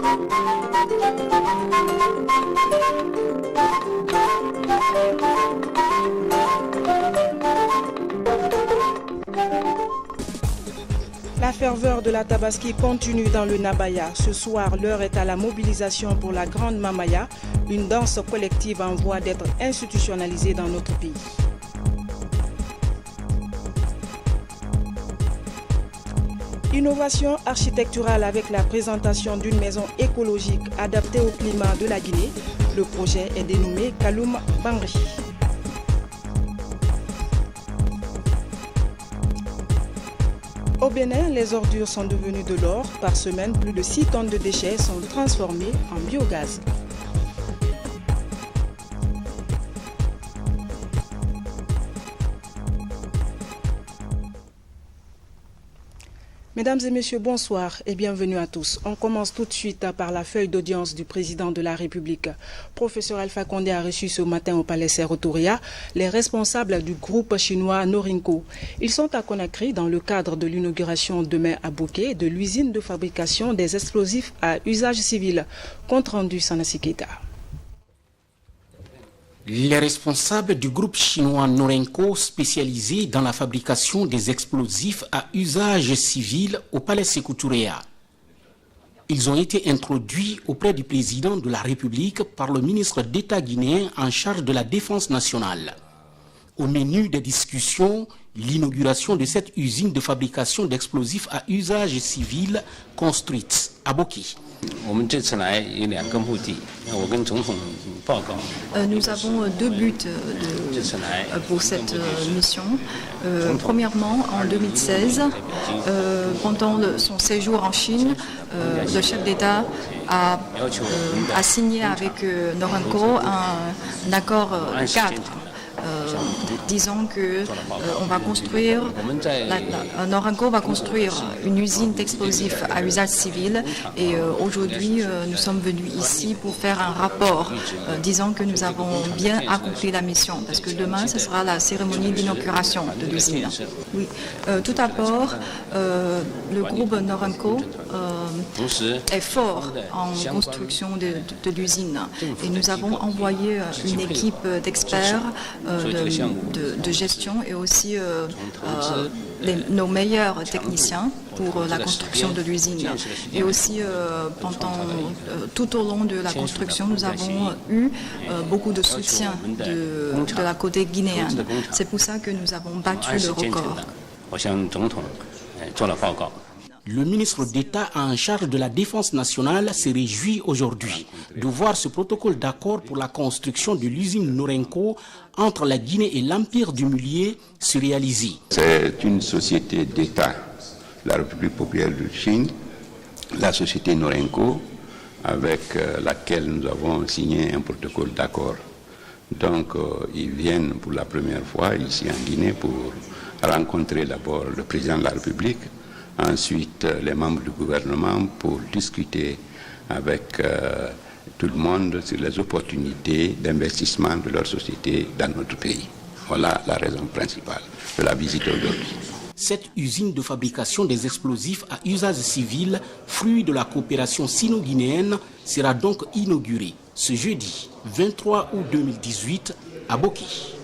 La ferveur de la Tabaski continue dans le Nabaya. Ce soir, l'heure est à la mobilisation pour la Grande Mamaya, une danse collective en voie d'être institutionnalisée dans notre pays. Innovation architecturale avec la présentation d'une maison écologique adaptée au climat de la Guinée. Le projet est dénommé Kaloum Bangri. Au Bénin, les ordures sont devenues de l'or. Par semaine, plus de 6 tonnes de déchets sont transformées en biogaz. Mesdames et messieurs, bonsoir et bienvenue à tous. On commence tout de suite par la feuille d'audience du président de la République. Professeur Alpha Condé a reçu ce matin au Palais Sérotoria les responsables du groupe chinois Norinco. Ils sont à Conakry dans le cadre de l'inauguration demain à Bouquet de l'usine de fabrication des explosifs à usage civil. Compte rendu Sanassi Keita. Les responsables du groupe chinois Norinco, spécialisé dans la fabrication des explosifs à usage civil au Palais Sékou Touréa. Ils ont été introduits auprès du président de la République par le ministre d'État guinéen en charge de la défense nationale. Au menu des discussions, l'inauguration de cette usine de fabrication d'explosifs à usage civil construite à Boki. Nous avons deux buts pour cette mission. Premièrement, en 2016, pendant son séjour en Chine, le chef d'État a signé avec Norinco un accord cadre. Disons que on va construire, Norinco va construire une usine d'explosifs à usage civil et aujourd'hui nous sommes venus ici pour faire un rapport disant que nous avons bien accompli la mission parce que demain ce sera la cérémonie d'inauguration de l'usine. Oui, tout d'abord le groupe Norinco est fort en construction de l'usine et nous avons envoyé une équipe d'experts de gestion et aussi nos meilleurs techniciens pour la construction de l'usine. Et aussi, tout au long de la construction, nous avons eu beaucoup de soutien de la côté guinéenne. C'est pour ça que nous avons battu le record. Le ministre d'État en charge de la défense nationale se réjouit aujourd'hui de voir ce protocole d'accord pour la construction de l'usine Norinco entre la Guinée et l'Empire du Mulier se réaliser. C'est une société d'État, la République populaire de Chine, la société Norinco, avec laquelle nous avons signé un protocole d'accord. Donc, ils viennent pour la première fois ici en Guinée pour rencontrer d'abord le président de la République, ensuite les membres du gouvernement pour discuter avec tout le monde sur les opportunités d'investissement de leur société dans notre pays. Voilà la raison principale de la visite aujourd'hui. Cette usine de fabrication des explosifs à usage civil, fruit de la coopération sino-guinéenne, sera donc inaugurée ce jeudi 23 août 2018 à Boki.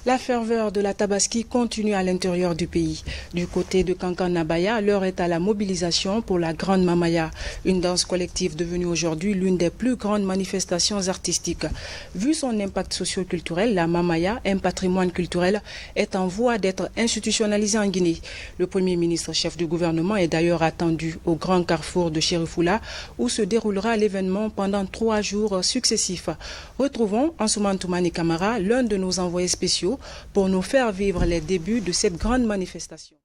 La ferveur de la Tabaski continue à l'intérieur du pays. Du côté de Kankan-Nabaya, l'heure est à la mobilisation pour la Grande Mamaya, une danse collective devenue aujourd'hui l'une des plus grandes manifestations artistiques. Vu son impact socio-culturel, la Mamaya, un patrimoine culturel, est en voie d'être institutionnalisée en Guinée. Le Premier ministre, chef du gouvernement, est d'ailleurs attendu au grand carrefour de Chérifoula, où se déroulera l'événement pendant 3 jours successifs. Retrouvons Ansoumane Toumani Kamara, l'un de nos envoyés spéciaux, pour nous faire vivre les débuts de cette grande manifestation.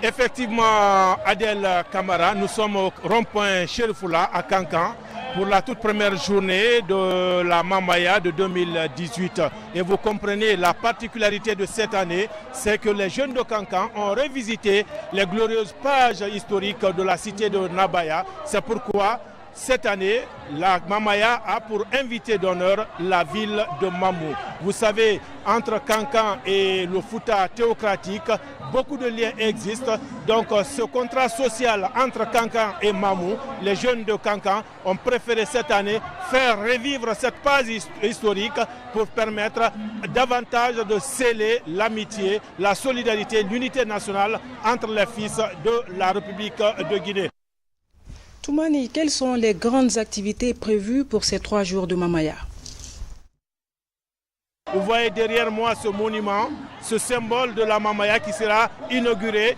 Effectivement, Adel Kamara, nous sommes au rond-point Chérifoula à Kankan pour la toute première journée de la Mamaya de 2018. Et vous comprenez la particularité de cette année, c'est que les jeunes de Kankan ont revisité les glorieuses pages historiques de la cité de Nabaya. C'est pourquoi cette année, la Mamaya a pour invité d'honneur la ville de Mamou. Vous savez, entre Kankan et le Fouta théocratique, beaucoup de liens existent. Donc ce contrat social entre Kankan et Mamou, les jeunes de Kankan ont préféré cette année faire revivre cette phase historique pour permettre davantage de sceller l'amitié, la solidarité, l'unité nationale entre les fils de la République de Guinée. Toumani, quelles sont les grandes activités prévues pour ces 3 jours de Mamaya? Vous voyez derrière moi ce monument, ce symbole de la Mamaya qui sera inauguré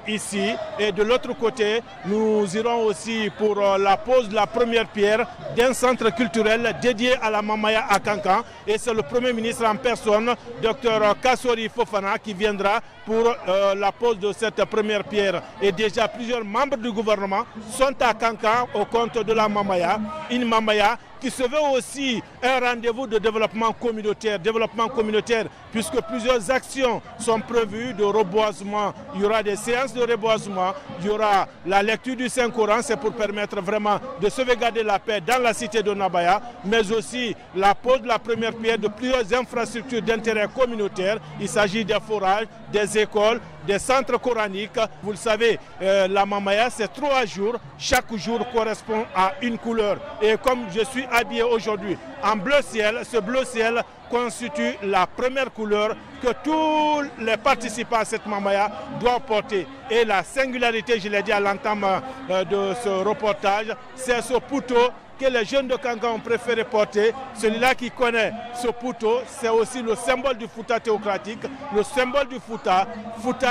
ici. Et de l'autre côté, nous irons aussi pour la pose de la première pierre d'un centre culturel dédié à la Mamaya à Kankan. Et c'est le Premier ministre en personne, Dr Kassori Fofana, qui viendra pour la pose de cette première pierre. Et déjà plusieurs membres du gouvernement sont à Kankan au compte de la Mamaya. Une Mamaya qui se veut aussi un rendez-vous de développement communautaire puisque plusieurs actions sont prévues de reboisement. Il y aura des séances de reboisement, il y aura la lecture du Saint-Coran, c'est pour permettre vraiment de sauvegarder la paix dans la cité de Nabaya, mais aussi la pose de la première pierre de plusieurs infrastructures d'intérêt communautaire. Il s'agit des forages, des écoles, des centres coraniques. Vous le savez, la Mamaya, c'est 3 jours. Chaque jour correspond à une couleur. Et comme je suis habillé aujourd'hui en bleu ciel, ce bleu ciel constitue la première couleur que tous les participants à cette Mamaya doivent porter. Et la singularité, je l'ai dit à l'entame de ce reportage, c'est ce pouto que les jeunes de Kankan ont préféré porter. Celui-là qui connaît ce pouto, c'est aussi le symbole du Fouta théocratique, le symbole du Fouta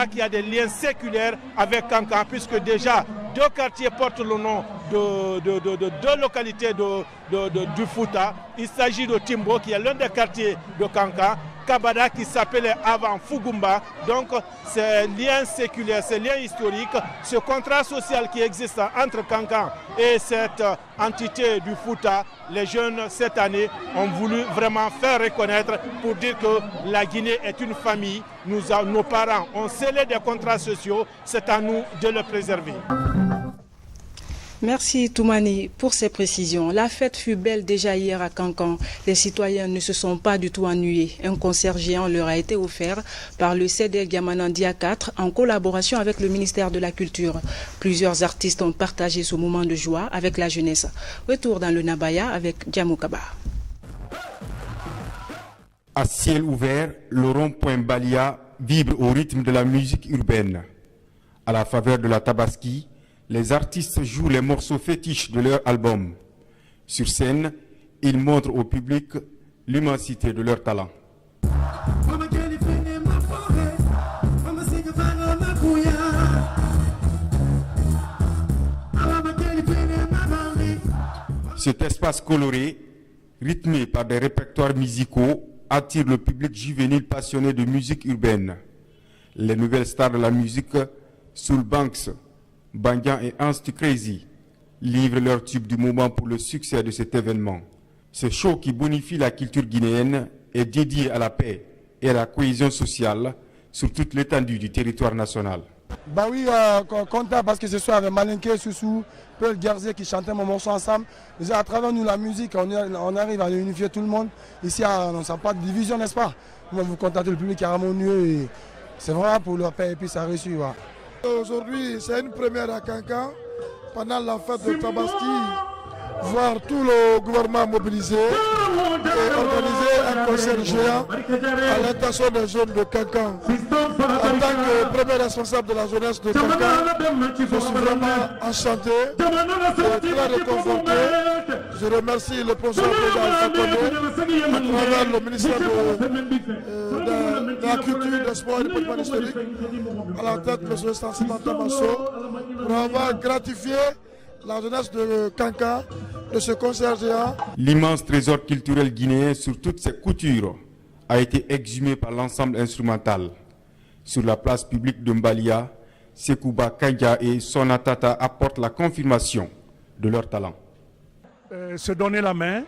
qui a des liens séculaires avec Kankan, puisque déjà 2 quartiers portent le nom de 2 localités du Fouta. Il s'agit de Timbo, qui est l'un des quartiers de Kankan, Kabada qui s'appelait avant Fugumba. Donc ces liens séculaires, ces liens historiques, ce contrat social qui existe entre Kankan et cette entité du Fouta, les jeunes cette année ont voulu vraiment faire reconnaître pour dire que la Guinée est une famille. Nos parents ont scellé des contrats sociaux, c'est à nous de le préserver. Merci Toumani pour ces précisions. La fête fut belle déjà hier à Kankan. Les citoyens ne se sont pas du tout ennuyés. Un concert géant leur a été offert par le CEDEL Gamanandia 4 en collaboration avec le ministère de la Culture. Plusieurs artistes ont partagé ce moment de joie avec la jeunesse. Retour dans le Nabaya avec Djamoukaba. À ciel ouvert, le rond-point Balia vibre au rythme de la musique urbaine. À la faveur de la Tabaski, les artistes jouent les morceaux fétiches de leur album. Sur scène, ils montrent au public l'immensité de leur talent. Cet espace coloré, rythmé par des répertoires musicaux, attire le public juvénile passionné de musique urbaine. Les nouvelles stars de la musique, Soul Banks, Bandian et Anst Crazy, livrent leur tube du moment pour le succès de cet événement. Ce show qui bonifie la culture guinéenne est dédié à la paix et à la cohésion sociale sur toute l'étendue du territoire national. Bah oui, content parce que ce soir avec Malinké, Soussou, Peul, Garzé qui chantaient mon morceau ensemble. Et à travers nous, la musique, on arrive à unifier tout le monde. Ici, on ne sent pas de division, n'est-ce pas? Vous contactez le public harmonieux et c'est vraiment pour leur paix et puis ça réussit. Ouais. Aujourd'hui, c'est une première à Kankan, pendant la fête de Tabaski, voir tout le gouvernement mobilisé et organiser un concert géant à l'intention des jeunes de Kankan. En tant que premier responsable de la jeunesse de Kankan, je suis vraiment enchanté et très réconforté. Je remercie le professeur Alpha Condé à travers le ministère de la Culture, des Sports et du Patrimoine historique, à la tête de M. Stansiman Tamasso, pour avoir gratifié la jeunesse de Kankan de ce concert géant. L'immense trésor culturel guinéen sur toutes ses coutures a été exhumé par l'ensemble instrumental. Sur la place publique de Mbalia, Sekouba Kandja et Sonatata apportent la confirmation de leur talent. Se donner la main,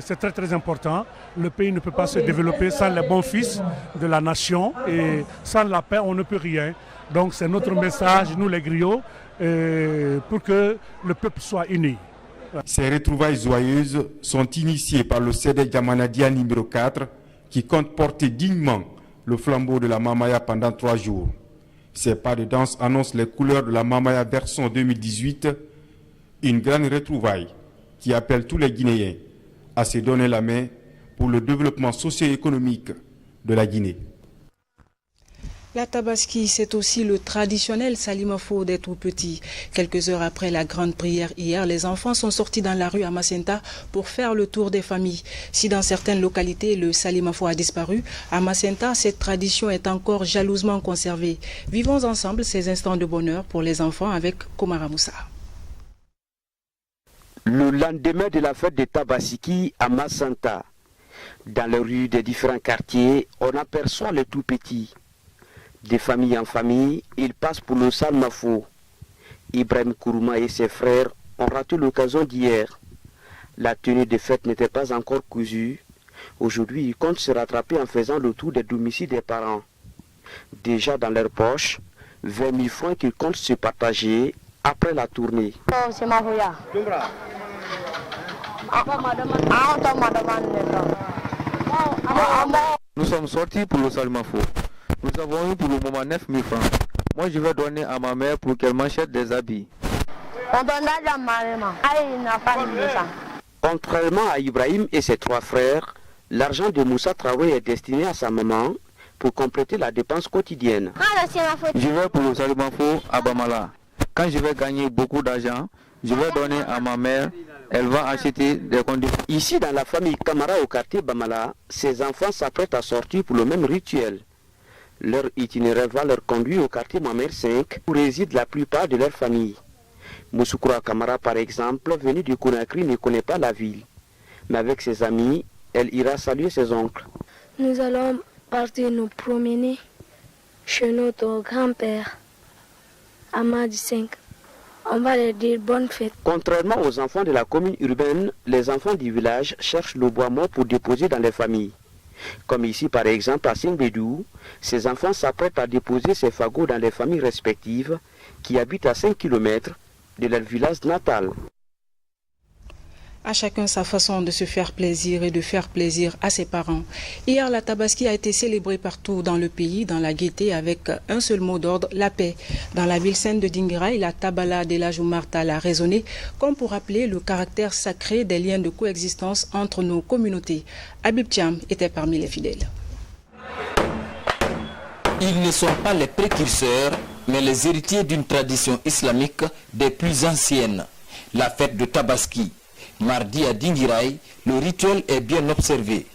c'est très très important. Le pays ne peut pas se développer sans les bons fils de la nation et sans la paix on ne peut rien. Donc c'est notre message, nous les griots, pour que le peuple soit uni. Ces retrouvailles joyeuses sont initiées par le Sédé Djamanadia numéro 4 qui compte porter dignement le flambeau de la Mamaya pendant 3 jours. Ces pas de danse annoncent les couleurs de la Mamaya version 2018, une grande retrouvaille qui appelle tous les Guinéens à se donner la main pour le développement socio-économique de la Guinée. La Tabaski, c'est aussi le traditionnel Salimafo des tout-petits. Quelques heures après la grande prière hier, les enfants sont sortis dans la rue à Macenta pour faire le tour des familles. Si dans certaines localités, le Salimafo a disparu, à Macenta, cette tradition est encore jalousement conservée. Vivons ensemble ces instants de bonheur pour les enfants avec Komara Moussa. Le lendemain de la fête de Tabaski à Macenta, dans les rues des différents quartiers, on aperçoit les tout-petits. De famille en famille, ils passent pour le Salimafo. Ibrahim Kourouma et ses frères ont raté l'occasion d'hier. La tenue de fête n'était pas encore cousue. Aujourd'hui, ils comptent se rattraper en faisant le tour des domiciles des parents. Déjà dans leur poche, 20 000 francs qu'ils comptent se partager après la tournée. Nous sommes sortis pour le Salimafo. Nous avons eu pour le moment 9 000 francs. Moi, je vais donner à ma mère pour qu'elle m'achète des habits. Contrairement à Ibrahim et ses 3 frères, l'argent de Moussa Traoré est destiné à sa maman pour compléter la dépense quotidienne. Je vais pour le Salimafo à Bamala. Quand je vais gagner beaucoup d'argent, je vais donner à ma mère. Elle va acheter des conditions. Ici, dans la famille Camara au quartier Bamala, ses enfants s'apprêtent à sortir pour le même rituel. Leur itinéraire va leur conduire au quartier Mohamed 5, où réside la plupart de leur famille. Moussoukroua Kamara, par exemple, venu du Conakry, ne connaît pas la ville. Mais avec ses amis, elle ira saluer ses oncles. Nous allons partir nous promener chez notre grand-père, Amadi 5. On va leur dire bonne fête. Contrairement aux enfants de la commune urbaine, les enfants du village cherchent le bois mort pour déposer dans les familles. Comme ici par exemple à Simbédou, ces enfants s'apprêtent à déposer ces fagots dans les familles respectives qui habitent à 5 km de leur village natal. À chacun sa façon de se faire plaisir et de faire plaisir à ses parents. Hier, la Tabaski a été célébrée partout dans le pays, dans la gaieté, avec un seul mot d'ordre, la paix. Dans la ville sainte de Dinguiraye, la Tabala d'Elhadji Oumar Tall a résonné, comme pour rappeler le caractère sacré des liens de coexistence entre nos communautés. Habib Thiam était parmi les fidèles. Ils ne sont pas les précurseurs, mais les héritiers d'une tradition islamique des plus anciennes. La fête de Tabaski. Mardi à Dinguiraye, le rituel est bien observé.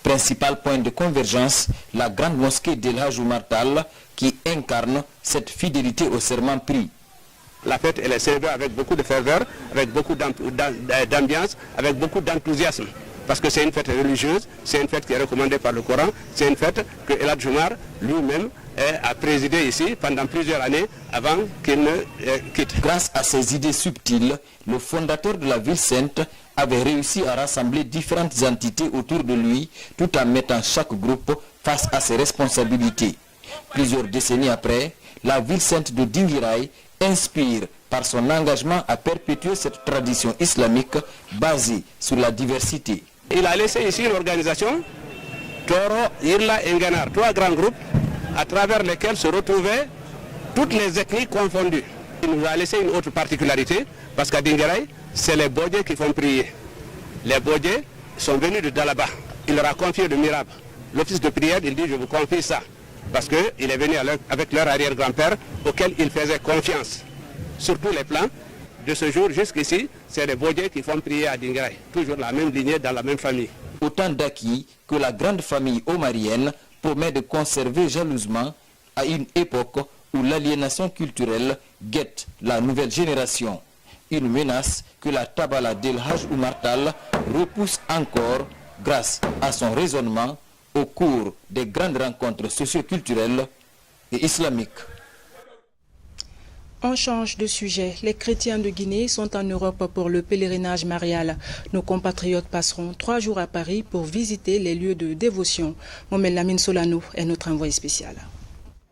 Principal point de convergence, la grande mosquée d'Elhadji Oumar Tall qui incarne cette fidélité au serment pris. La fête elle est célébrée avec beaucoup de ferveur, avec beaucoup d'ambiance, avec beaucoup d'enthousiasme. Parce que c'est une fête religieuse, c'est une fête qui est recommandée par le Coran, c'est une fête que Elhadji Oumar lui-même a présidé ici pendant plusieurs années avant qu'il ne quitte. Grâce à ses idées subtiles, le fondateur de la ville sainte avait réussi à rassembler différentes entités autour de lui tout en mettant chaque groupe face à ses responsabilités. Plusieurs décennies après, la ville sainte de Dinguiraye inspire par son engagement à perpétuer cette tradition islamique basée sur la diversité. Il a laissé ici une organisation, Toro, Irla et Nganar, 3 grands groupes à travers lesquels se retrouvaient toutes les ethnies confondues. Il nous a laissé une autre particularité, parce qu'à Dinguiraye, c'est les Bodjé qui font prier. Les Bodjé sont venus de Dalaba. Il leur a confié le miracle. L'office de prière, il dit, je vous confie ça. Parce qu'il est venu avec leur arrière-grand-père, auquel il faisait confiance. Sur tous les plans, de ce jour jusqu'ici, c'est les Bodjé qui font prier à Dinguiraye. Toujours la même lignée, dans la même famille. Autant d'acquis que la grande famille omarienne promet de conserver jalousement à une époque où l'aliénation culturelle guette la nouvelle génération. Une menace que la Tabala d'Elhadji Oumar Tall repousse encore grâce à son raisonnement au cours des grandes rencontres socio-culturelles et islamiques. On change de sujet. Les chrétiens de Guinée sont en Europe pour le pèlerinage marial. Nos compatriotes passeront 3 jours à Paris pour visiter les lieux de dévotion. Mohamed Lamine Solano est notre envoyé spécial.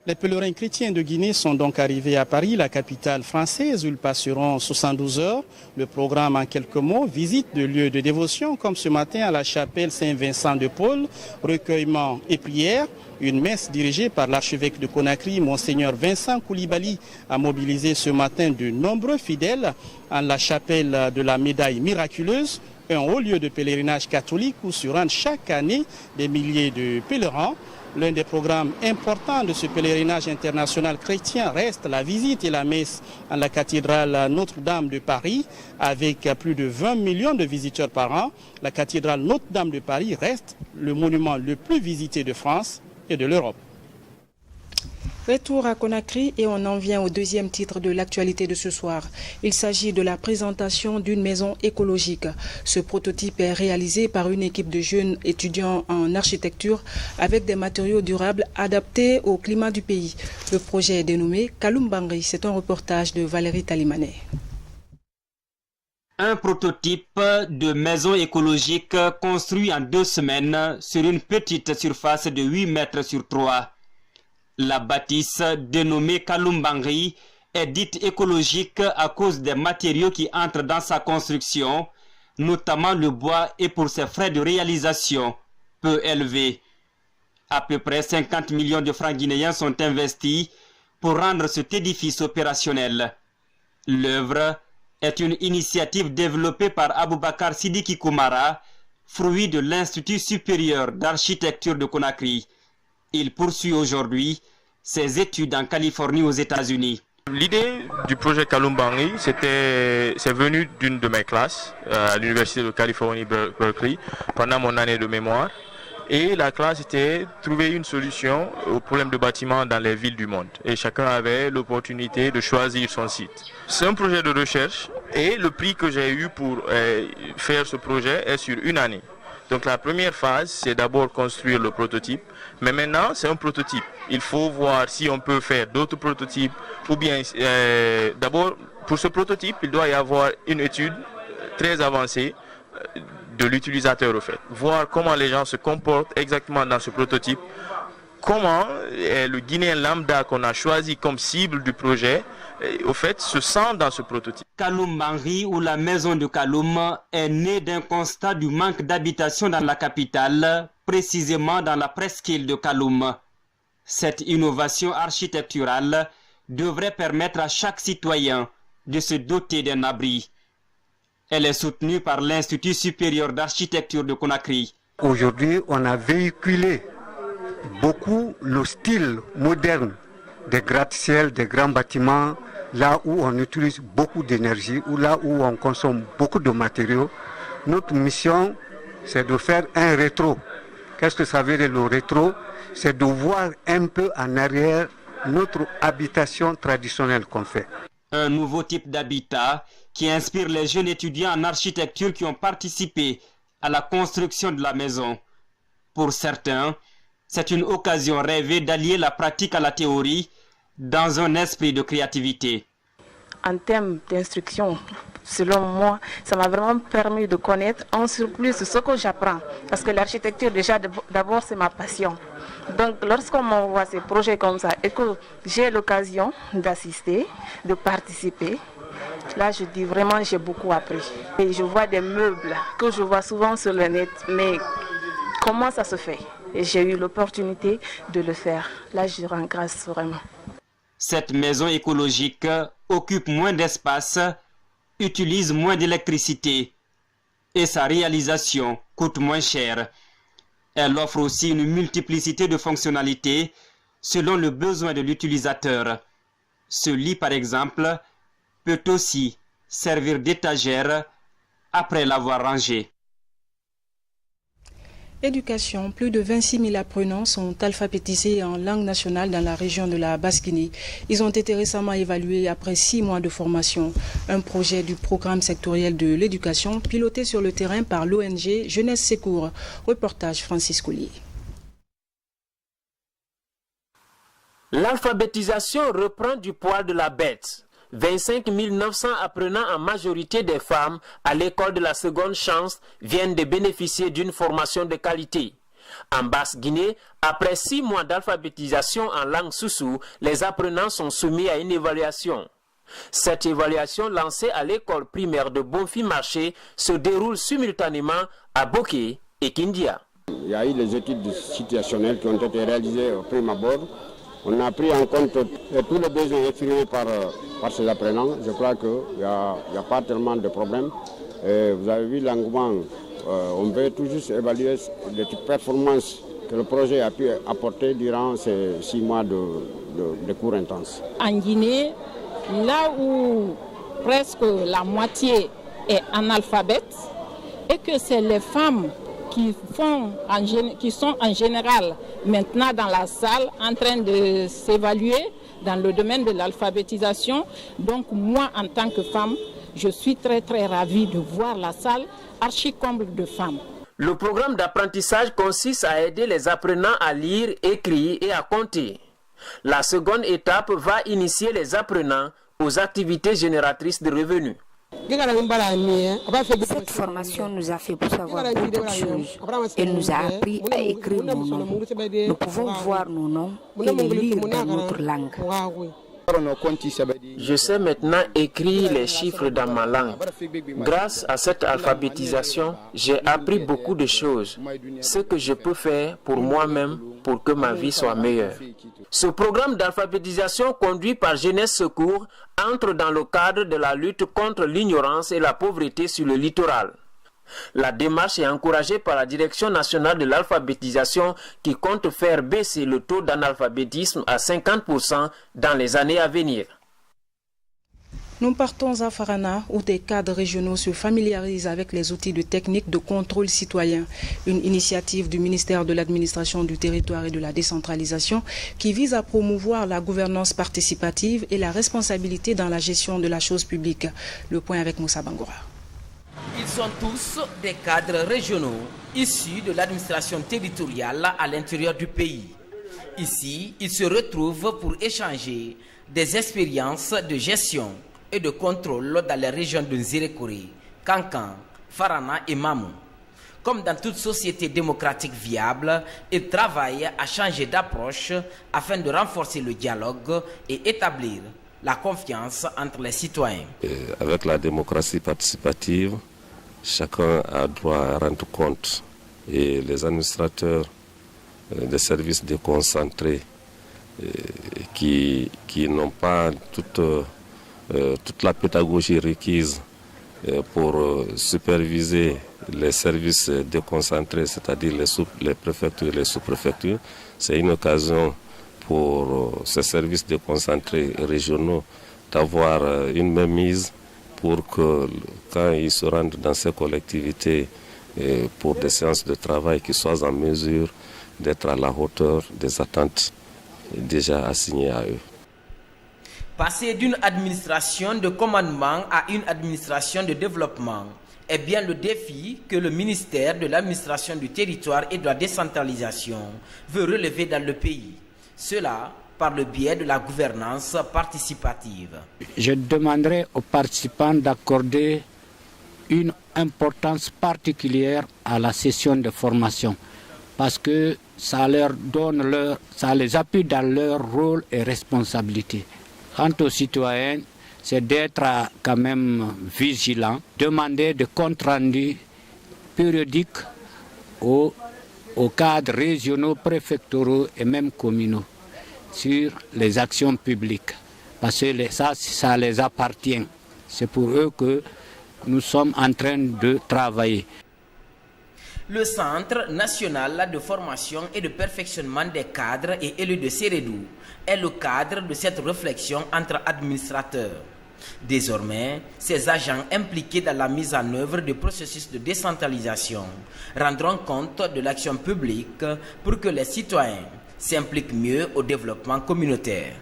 Les pèlerins chrétiens de Guinée sont donc arrivés à Paris, la capitale française, où ils passeront 72 heures. Le programme en quelques mots, visite de lieux de dévotion comme ce matin à la chapelle Saint-Vincent de Paul, recueillement et prière. Une messe dirigée par l'archevêque de Conakry, Monseigneur Vincent Koulibaly, a mobilisé ce matin de nombreux fidèles en la chapelle de la Médaille Miraculeuse, un haut lieu de pèlerinage catholique où se rendent chaque année des milliers de pèlerins. L'un des programmes importants de ce pèlerinage international chrétien reste la visite et la messe à la cathédrale Notre-Dame de Paris. Avec plus de 20 millions de visiteurs par an, la cathédrale Notre-Dame de Paris reste le monument le plus visité de France et de l'Europe. Retour à Conakry et on en vient au deuxième titre de l'actualité de ce soir. Il s'agit de la présentation d'une maison écologique. Ce prototype est réalisé par une équipe de jeunes étudiants en architecture avec des matériaux durables adaptés au climat du pays. Le projet est dénommé Kalumbangri. C'est un reportage de Valérie Talimanet. Un prototype de maison écologique construit en 2 semaines sur une petite surface de 8 mètres sur 3. La bâtisse, dénommée Kalumbangri, est dite écologique à cause des matériaux qui entrent dans sa construction, notamment le bois, et pour ses frais de réalisation peu élevés. À peu près 50 millions de francs guinéens sont investis pour rendre cet édifice opérationnel. L'œuvre est une initiative développée par Aboubakar Sidiki Koumara, fruit de l'Institut supérieur d'architecture de Conakry. Il poursuit aujourd'hui ses études en Californie aux États-Unis. L'idée du projet Kalumbangri, c'est venu d'une de mes classes à l'Université de Californie, Berkeley, pendant mon année de mémoire. Et la classe était trouver une solution au problème de bâtiments dans les villes du monde. Et chacun avait l'opportunité de choisir son site. C'est un projet de recherche et le prix que j'ai eu pour faire ce projet est sur 1 année. Donc la première phase, c'est d'abord construire le prototype. Mais maintenant, c'est un prototype. Il faut voir si on peut faire d'autres prototypes. Ou bien, d'abord, pour ce prototype, il doit y avoir une étude très avancée de l'utilisateur, au fait. Voir comment les gens se comportent exactement dans ce prototype. Comment le Guinéen lambda qu'on a choisi comme cible du projet, au fait, se sent dans ce prototype. Kalumbangri, ou la maison de Kaloum, est née d'un constat du manque d'habitation dans la capitale, précisément dans la presqu'île de Kaloum. Cette innovation architecturale devrait permettre à chaque citoyen de se doter d'un abri. Elle est soutenue par l'Institut supérieur d'architecture de Conakry. Aujourd'hui, on a véhiculé beaucoup le style moderne des gratte-ciel, des grands bâtiments, là où on utilise beaucoup d'énergie, ou là où on consomme beaucoup de matériaux. Notre mission, c'est de faire un rétro. Qu'est-ce que ça veut dire le rétro? C'est de voir un peu en arrière notre habitation traditionnelle qu'on fait. Un nouveau type d'habitat qui inspire les jeunes étudiants en architecture qui ont participé à la construction de la maison. Pour certains, c'est une occasion rêvée d'allier la pratique à la théorie dans un esprit de créativité. En termes d'instruction, selon moi, ça m'a vraiment permis de connaître en surplus ce que j'apprends. Parce que l'architecture, déjà, d'abord, c'est ma passion. Donc, lorsqu'on m'envoie ces projets comme ça et que j'ai l'occasion d'assister, de participer, là, je dis vraiment, j'ai beaucoup appris. Et je vois des meubles que je vois souvent sur le net, mais comment ça se fait? Et j'ai eu l'opportunité de le faire. Là, je rends grâce vraiment. Cette maison écologique occupe moins d'espace, utilise moins d'électricité et sa réalisation coûte moins cher. Elle offre aussi une multiplicité de fonctionnalités selon le besoin de l'utilisateur. Ce lit, par exemple, peut aussi servir d'étagère après l'avoir rangé. Éducation, plus de 26 000 apprenants sont alphabétisés en langue nationale dans la région de la Basse-Guinée. Ils ont été récemment évalués après 6 mois de formation. Un projet du programme sectoriel de l'éducation piloté sur le terrain par l'ONG Jeunesse Secours. Reportage Francis Coulier. L'alphabétisation reprend du poil de la bête. 25 900 apprenants, en majorité des femmes, à l'école de la seconde chance, viennent de bénéficier d'une formation de qualité. En Basse-Guinée, après 6 mois d'alphabétisation en langue soussou, les apprenants sont soumis à une évaluation. Cette évaluation lancée à l'école primaire de Bonfi-Marché se déroule simultanément à Boké et Kindia. Il y a eu les études situationnelles qui ont été réalisées au prime abord. On a pris en compte tous les besoins exprimés par ces apprenants. Je crois qu'il n'y a pas tellement de problèmes. Et vous avez vu l'engouement. On veut tout juste évaluer les performances que le projet a pu apporter durant ces 6 mois de cours intenses. En Guinée, là où presque la moitié est analphabète et que c'est les femmes qui sont en général maintenant dans la salle en train de s'évaluer dans le domaine de l'alphabétisation. Donc moi, en tant que femme, je suis très ravie de voir la salle archi-comble de femmes. Le programme d'apprentissage consiste à aider les apprenants à lire, écrire et à compter. La seconde étape va initier les apprenants aux activités génératrices de revenus. Cette formation nous a fait savoir beaucoup de choses. Elle nous a appris à écrire nos noms. Nous pouvons voir nos noms et les lire dans notre langue. Je sais maintenant écrire les chiffres dans ma langue. Grâce à cette alphabétisation, j'ai appris beaucoup de choses. Ce que je peux faire pour moi-même pour que ma vie soit meilleure. Ce programme d'alphabétisation conduit par Jeunesse Secours entre dans le cadre de la lutte contre l'ignorance et la pauvreté sur le littoral. La démarche est encouragée par la Direction nationale de l'alphabétisation qui compte faire baisser le taux d'analphabétisme à 50% dans les années à venir. Nous partons à Farana où des cadres régionaux se familiarisent avec les outils de technique de contrôle citoyen, une initiative du ministère de l'Administration du Territoire et de la Décentralisation qui vise à promouvoir la gouvernance participative et la responsabilité dans la gestion de la chose publique. Le point avec Moussa Bangoura. Ils sont tous des cadres régionaux issus de l'administration territoriale à l'intérieur du pays. Ici, ils se retrouvent pour échanger des expériences de gestion et de contrôle dans les régions de Nzérékoré, Kankan, Farana et Mamou. Comme dans toute société démocratique viable, ils travaillent à changer d'approche afin de renforcer le dialogue et établir la confiance entre les citoyens. Avec la démocratie participative, chacun a droit à rendre compte et les administrateurs des services déconcentrés qui n'ont pas toute la pédagogie requise pour superviser les services déconcentrés, c'est-à-dire les préfectures et les sous-préfectures, c'est une occasion pour ces services déconcentrés régionaux d'avoir une mainmise pour que quand ils se rendent dans ces collectivités pour des séances de travail, qu'ils soient en mesure d'être à la hauteur des attentes déjà assignées à eux. Passer d'une administration de commandement à une administration de développement est bien le défi que le ministère de l'Administration du Territoire et de la Décentralisation veut relever dans le pays. Cela par le biais de la gouvernance participative. Je demanderai aux participants d'accorder une importance particulière à la session de formation parce que ça les appuie dans leur rôle et responsabilité. Quant aux citoyens, c'est d'être quand même vigilant, demander des comptes rendus périodiques aux cadres régionaux, préfectoraux et même communaux sur les actions publiques, parce que ça les appartient. C'est pour eux que nous sommes en train de travailler. Le Centre national de formation et de perfectionnement des cadres et élus de Sérédou est le cadre de cette réflexion entre administrateurs. Désormais, ces agents impliqués dans la mise en œuvre du processus de décentralisation rendront compte de l'action publique pour que les citoyens s'impliquent mieux au développement communautaire.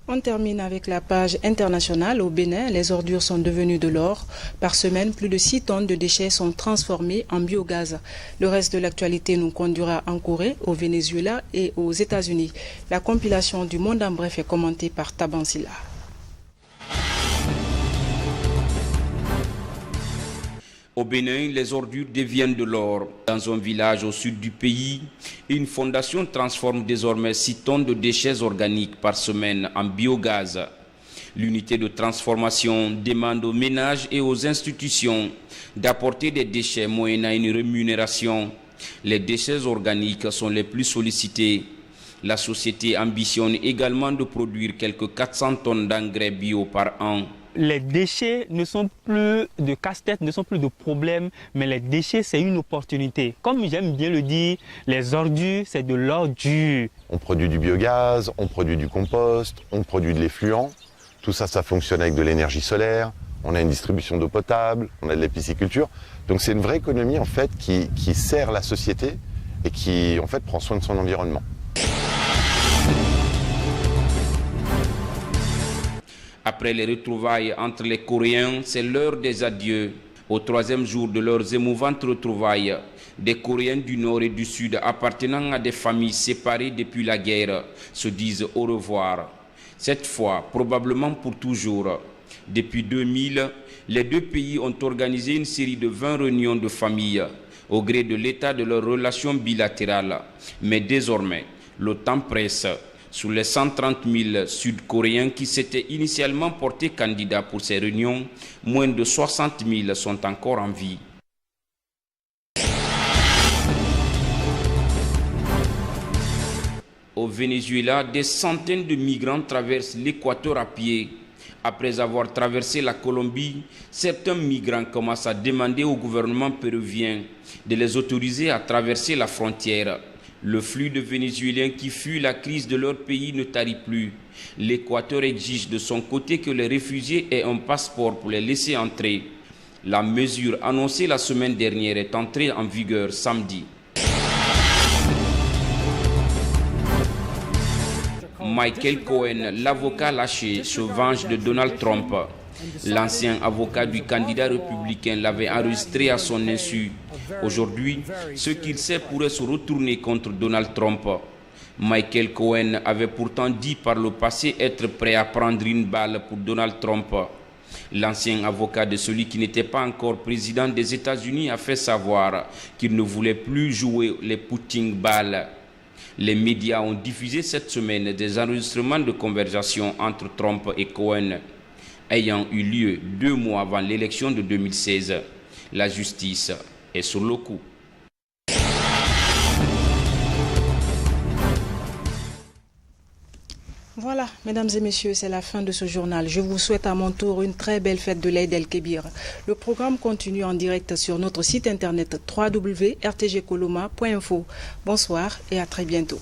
On termine avec la page internationale. Au Bénin, les ordures sont devenues de l'or. Par semaine, plus de 6 tonnes de déchets sont transformés en biogaz. Le reste de l'actualité nous conduira en Corée, au Venezuela et aux États-Unis. La compilation du Monde en bref est commentée par Tabansila. Au Bénin, les ordures deviennent de l'or. Dans un village au sud du pays, une fondation transforme désormais 6 tonnes de déchets organiques par semaine en biogaz. L'unité de transformation demande aux ménages et aux institutions d'apporter des déchets moyennant une rémunération. Les déchets organiques sont les plus sollicités. La société ambitionne également de produire quelques 400 tonnes d'engrais bio par an. Les déchets ne sont plus de casse-tête, ne sont plus de problèmes, mais les déchets, c'est une opportunité. Comme j'aime bien le dire, les ordures, c'est de l'ordure. On produit du biogaz, on produit du compost, on produit de l'effluent. Tout ça, ça fonctionne avec de l'énergie solaire. On a une distribution d'eau potable, on a de la pisciculture. Donc c'est une vraie économie en fait qui sert la société et qui en fait prend soin de son environnement. Après les retrouvailles entre les Coréens, c'est l'heure des adieux. Au 3e jour de leurs émouvantes retrouvailles, des Coréens du Nord et du Sud appartenant à des familles séparées depuis la guerre se disent au revoir. Cette fois, probablement pour toujours. Depuis 2000, les deux pays ont organisé une série de 20 réunions de famille au gré de l'état de leurs relations bilatérales. Mais désormais, le temps presse. Sur les 130 000 Sud-Coréens qui s'étaient initialement portés candidats pour ces réunions, moins de 60 000 sont encore en vie. Au Venezuela, des centaines de migrants traversent l'Équateur à pied. Après avoir traversé la Colombie, certains migrants commencent à demander au gouvernement péruvien de les autoriser à traverser la frontière. Le flux de Vénézuéliens qui fuient la crise de leur pays ne tarit plus. L'Équateur exige de son côté que les réfugiés aient un passeport pour les laisser entrer. La mesure annoncée la semaine dernière est entrée en vigueur samedi. Michael Cohen, l'avocat lâché, se venge de Donald Trump. L'ancien avocat du candidat républicain l'avait enregistré à son insu. Aujourd'hui, ce qu'il sait pourrait se retourner contre Donald Trump. Michael Cohen avait pourtant dit par le passé être prêt à prendre une balle pour Donald Trump. L'ancien avocat de celui qui n'était pas encore président des États-Unis a fait savoir qu'il ne voulait plus jouer les punching balls. Les médias ont diffusé cette semaine des enregistrements de conversation entre Trump et Cohen, ayant eu lieu 2 mois avant l'élection de 2016. La justice est sur le coup. Voilà, mesdames et messieurs, c'est la fin de ce journal. Je vous souhaite à mon tour une très belle fête de l'Aïd el-Kébir. Le programme continue en direct sur notre site internet www.rtgkoloma.info. Bonsoir et à très bientôt.